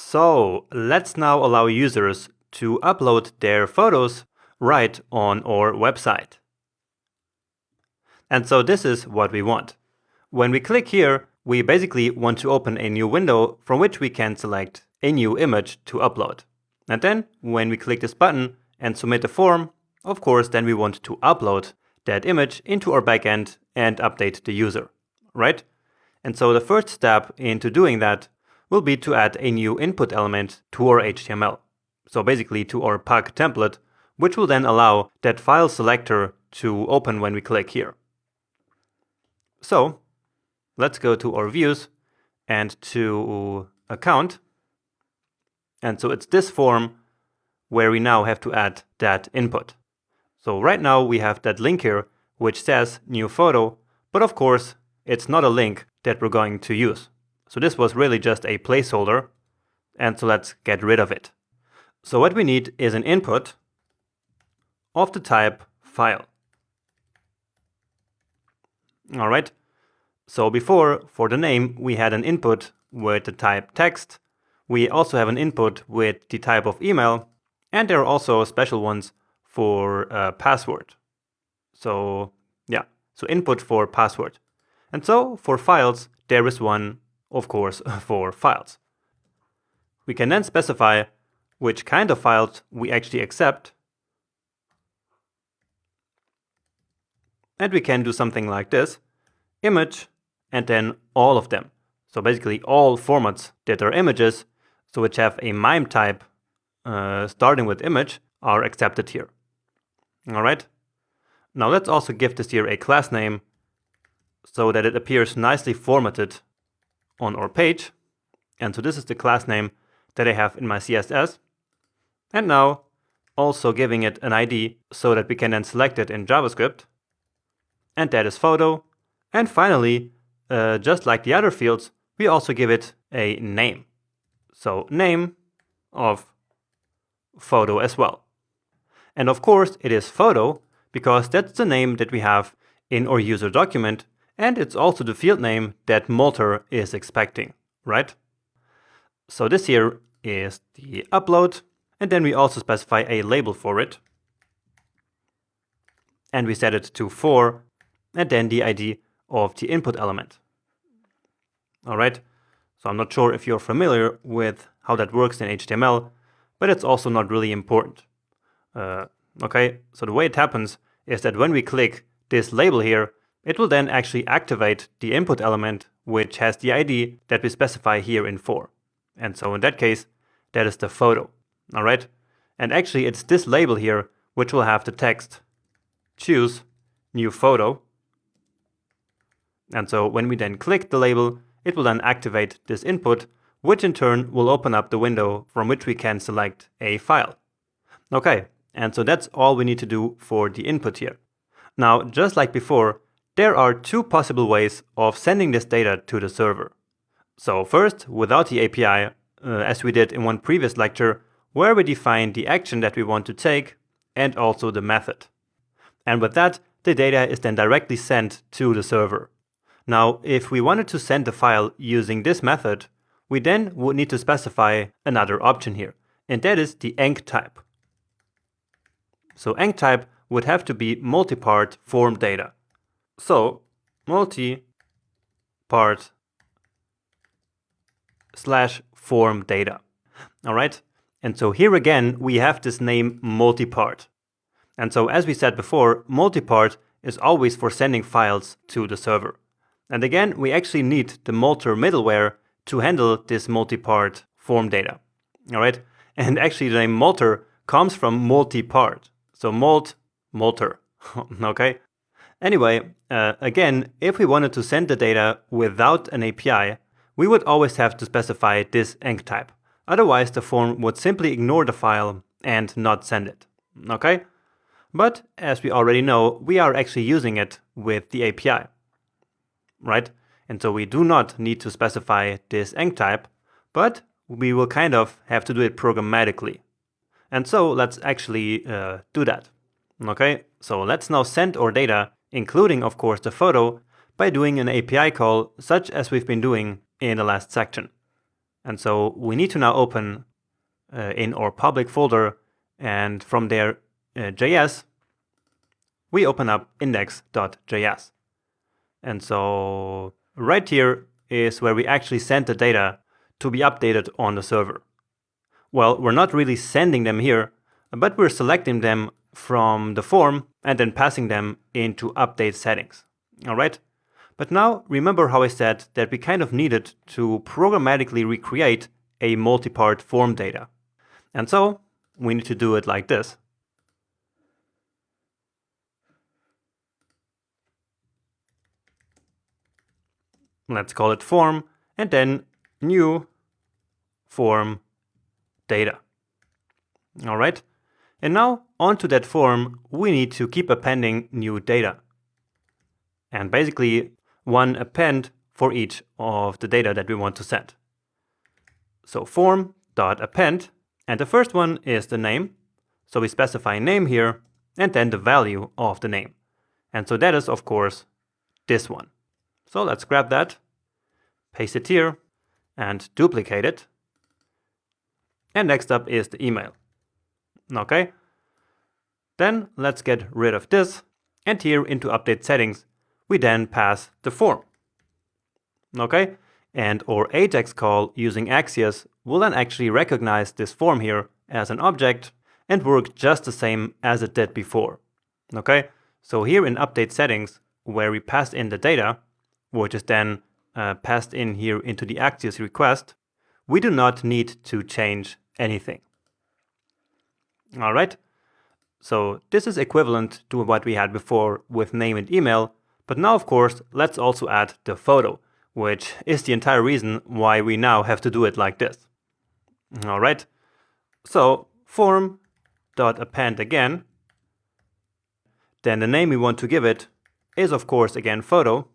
So let's now allow users to upload their photos right on our website. And so this is what we want. When we click here, we basically want to open a new window from which we can select a new image to upload. And then when we click this button and submit a form, of course, then we want to upload that image into our backend and update the user, right? And so the first step into doing that will be to add a new input element to our HTML. So basically to our Pug template, which will then allow that file selector to open when we click here. So let's go to our views and to account. And so it's this form where we now have to add that input. So right now we have that link here, which says new photo, but of course it's not a link that we're going to use. So this was really just a placeholder, and so let's get rid of it. So what we need is an input of the type file. All right. So before, for the name, we had an input with the type text. We also have an input with the type of email, and there are also special ones for password. So yeah, so input for password. And so for files, there is one, of course, for files. We can then specify which kind of files we actually accept. And we can do something like this, image, and then all of them. So basically all formats that are images, so which have a MIME type starting with image, are accepted here. All right. Now let's also give this here a class name so that it appears nicely formatted on our page. And so this is the class name that I have in my CSS. And now also giving it an ID so that we can then select it in JavaScript. And that is photo. And finally, just like the other fields, we also give it a name. So name of photo as well. And of course it is photo because that's the name that we have in our user document, and it's also the field name that Molter is expecting, right? So this here is the upload, and then we also specify a label for it. And we set it to 4, and then the ID of the input element. All right, so I'm not sure if you're familiar with how that works in HTML, but it's also not really important. Okay, so the way it happens is that when we click this label here, it will then actually activate the input element, which has the ID that we specify here in 4. And so in that case, that is the photo. All right, and actually it's this label here which will have the text choose new photo. And so when we then click the label, it will then activate this input, which in turn will open up the window from which we can select a file. Okay, and so that's all we need to do for the input here. Now, just like before, there are two possible ways of sending this data to the server. So first, without the API, as we did in one previous lecture, where we define the action that we want to take and also the method. And with that, the data is then directly sent to the server. Now, if we wanted to send the file using this method, we then would need to specify another option here, and that is the enc type. So enc type would have to be multi-part form data. So multi-part / form data. All right. And so here again, we have this name multi-part. And so as we said before, multi-part is always for sending files to the server. And again, we actually need the Molter middleware to handle this multi-part form data. All right. And actually the name Molter comes from multi-part. So Molter. Okay. Anyway, again, if we wanted to send the data without an API, we would always have to specify this enc type. Otherwise, the form would simply ignore the file and not send it. Okay? But as we already know, we are actually using it with the API. Right? And so we do not need to specify this enc type, but we will kind of have to do it programmatically. And so let's actually do that. Okay, so let's now send our data, including of course the photo, by doing an API call such as we've been doing in the last section. And so we need to now open in our public folder, and from there JS, we open up index.js. And so right here is where we actually send the data to be updated on the server. Well, we're not really sending them here, but we're selecting them from the form and then passing them into update settings. All right. But now remember how I said that we kind of needed to programmatically recreate a multi-part form data. And so we need to do it like this. Let's call it form, and then new form data. All right. And now onto that form, we need to keep appending new data. And basically one append for each of the data that we want to send. So form.append, and the first one is the name. So we specify name here, and then the value of the name. And so that is, of course, this one. So let's grab that, paste it here, and duplicate it. And next up is the email. Okay. Then let's get rid of this, and here into update settings, we then pass the form. Okay. And our AJAX call using Axios will then actually recognize this form here as an object and work just the same as it did before. Okay. So here in update settings, where we pass in the data, which is then passed in here into the Axios request, we do not need to change anything. All right. So this is equivalent to what we had before with name and email, but now of course let's also add the photo, which is the entire reason why we now have to do it like this. All right. So form.append again, then the name we want to give it is of course again photo,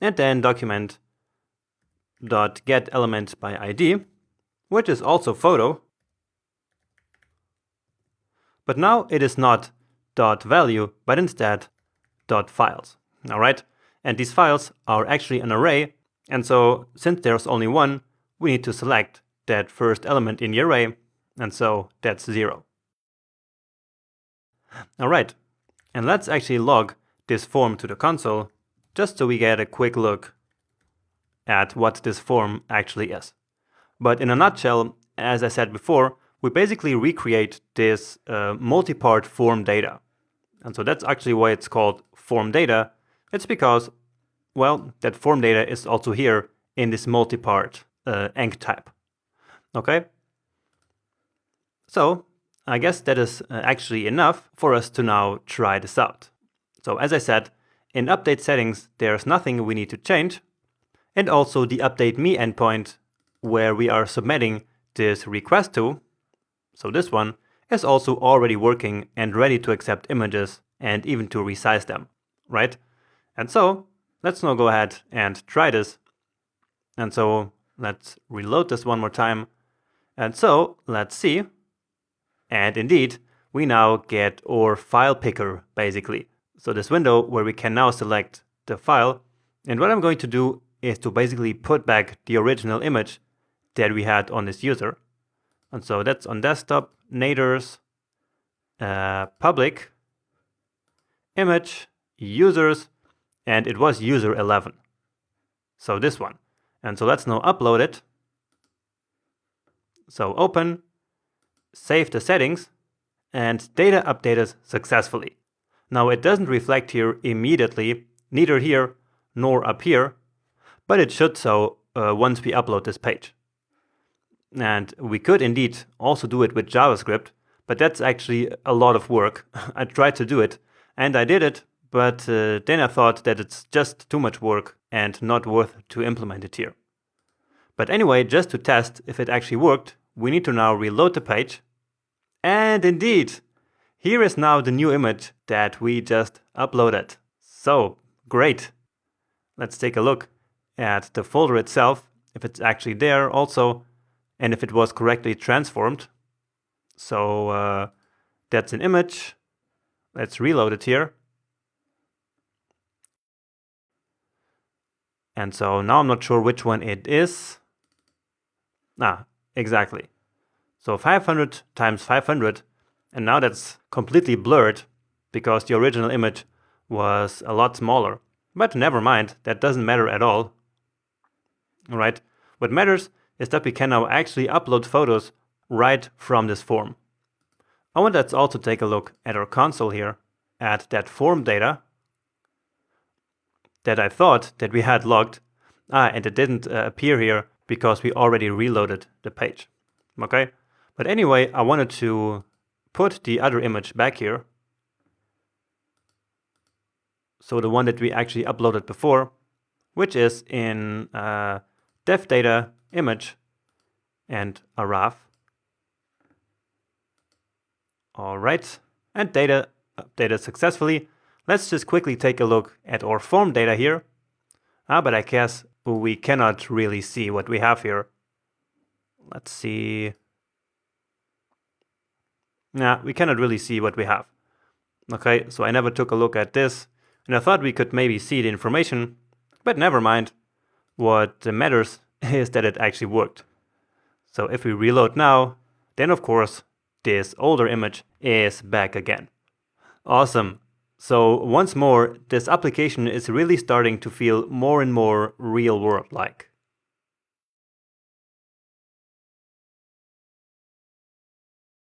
and then document.getElement by ID, which is also photo. But now it is not .value, but instead .files. All right. And these files are actually an array. And so since there's only one, we need to select that first element in the array. And so that's 0. All right. And let's actually log this form to the console, just so we get a quick look at what this form actually is. But in a nutshell, as I said before, we basically recreate this multi-part form data. And so that's actually why it's called form data. It's because, well, that form data is also here in this multi-part enc type. Okay? So I guess that is actually enough for us to now try this out. So as I said, in update settings, there's nothing we need to change. And also the update me endpoint, where we are submitting this request to, so this one, is also already working and ready to accept images and even to resize them, right? And so let's now go ahead and try this. And so let's reload this one more time. And so let's see. And indeed, we now get our file picker, basically. So this window where we can now select the file. And what I'm going to do is to basically put back the original image that we had on this user. And so that's on desktop, naders, public, image, users, and it was user 11. So this one. And so let's now upload it. So open, save the settings, and data updated successfully. Now it doesn't reflect here immediately, neither here nor up here, but it should so once we upload this page. And we could indeed also do it with JavaScript, but that's actually a lot of work. I tried to do it, and I did it, but then I thought that it's just too much work and not worth to implement it here. But anyway, just to test if it actually worked, we need to now reload the page. And indeed, here is now the new image that we just uploaded. So, great. Let's take a look at the folder itself, if it's actually there also, and if it was correctly transformed. So that's an image. Let's reload it here. And so now I'm not sure which one it is. Exactly. So 500 times 500, and now that's completely blurred because the original image was a lot smaller. But never mind, that doesn't matter at all. Alright, what matters is that we can now actually upload photos right from this form. I want us also take a look at our console here, at that form data that I thought that we had logged, and it didn't appear here because we already reloaded the page. Okay, but anyway, I wanted to put the other image back here. So the one that we actually uploaded before, which is in dev data image and a RAW. All right, and data updated successfully. Let's just quickly take a look at our form data here. But I guess we cannot really see what we have here. Let's see. We cannot really see what we have. Okay, so I never took a look at this, and I thought we could maybe see the information, but never mind. What matters is that it actually worked. So if we reload now, then of course, this older image is back again. Awesome. So once more, this application is really starting to feel more and more real world-like.